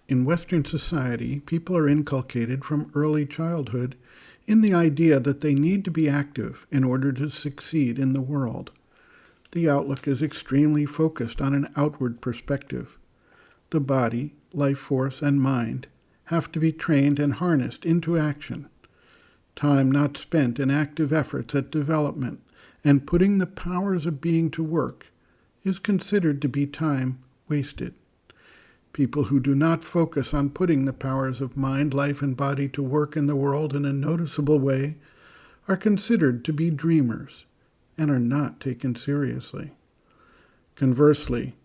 In Western society, people are inculcated from early childhood in the idea that they need to be active in order to succeed in the world. The outlook is extremely focused on an outward perspective. The body, life force, and mind have to be trained and harnessed into action. Time not spent in active efforts at development and putting the powers of being to work is considered to be time wasted. People who do not focus on putting the powers of mind, life, and body to work in the world in a noticeable way are considered to be dreamers and are not taken seriously. Conversely,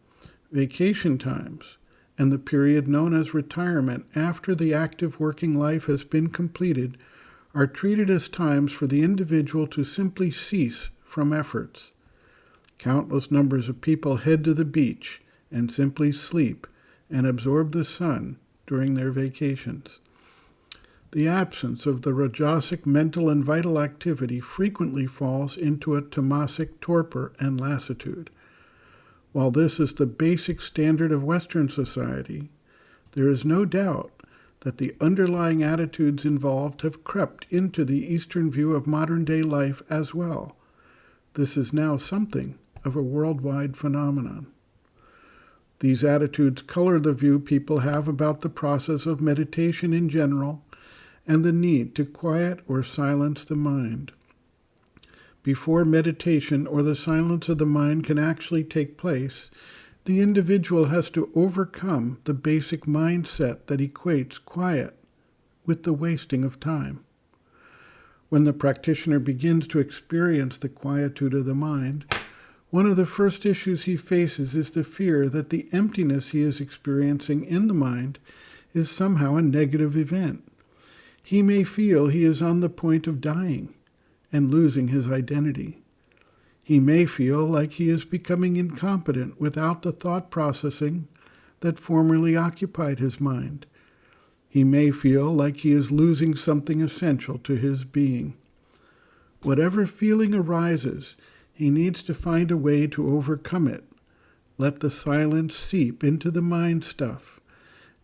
vacation times and the period known as retirement after the active working life has been completed are treated as times for the individual to simply cease from efforts. Countless numbers of people head to the beach and simply sleep and absorb the sun during their vacations. The absence of the rajasic mental and vital activity frequently falls into a tamasic torpor and lassitude. While this is the basic standard of Western society, there is no doubt that the underlying attitudes involved have crept into the Eastern view of modern-day life as well. This is now something of a worldwide phenomenon. These attitudes color the view people have about the process of meditation in general and the need to quiet or silence the mind. Before meditation or the silence of the mind can actually take place, the individual has to overcome the basic mindset that equates quiet with the wasting of time. When the practitioner begins to experience the quietude of the mind, one of the first issues he faces is the fear that the emptiness he is experiencing in the mind is somehow a negative event. He may feel he is on the point of dying and losing his identity. He may feel like he is becoming incompetent without the thought processing that formerly occupied his mind. He may feel like he is losing something essential to his being. Whatever feeling arises, he needs to find a way to overcome it, let the silence seep into the mind stuff,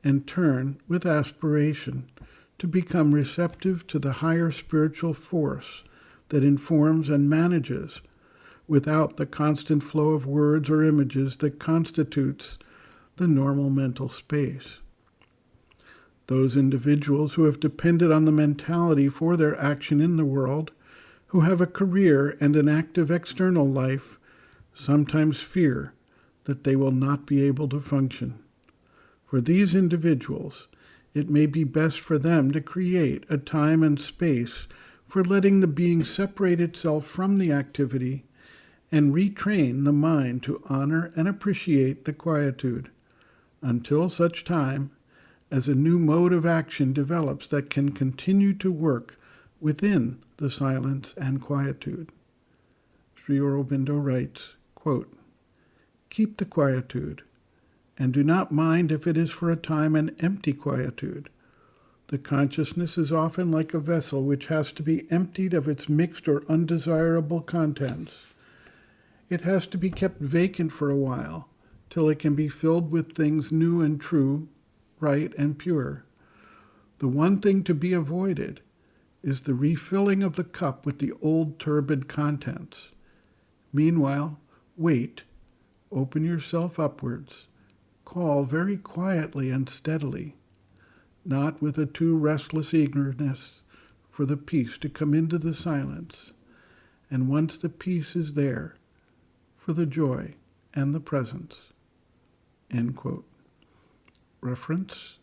and turn with aspiration to become receptive to the higher spiritual force that informs and manages without the constant flow of words or images that constitutes the normal mental space. Those individuals who have depended on the mentality for their action in the world, who have a career and an active external life, sometimes fear that they will not be able to function. For these individuals, it may be best for them to create a time and space for letting the being separate itself from the activity and retrain the mind to honor and appreciate the quietude until such time as a new mode of action develops that can continue to work within the silence and quietude. Sri Aurobindo writes, quote, "Keep the quietude, and do not mind if it is for a time an empty quietude. The consciousness is often like a vessel which has to be emptied of its mixed or undesirable contents. It has to be kept vacant for a while, till it can be filled with things new and true, right and pure. The one thing to be avoided is the refilling of the cup with the old turbid contents. Meanwhile, wait, open yourself upwards, call very quietly and steadily, not with a too restless eagerness for the peace to come into the silence, and once the peace is there, for the joy and the presence." End quote. Reference,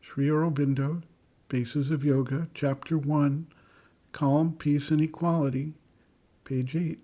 Sri Aurobindo, Bases of Yoga, Chapter 1, Calm, Peace, and Equality, page 8.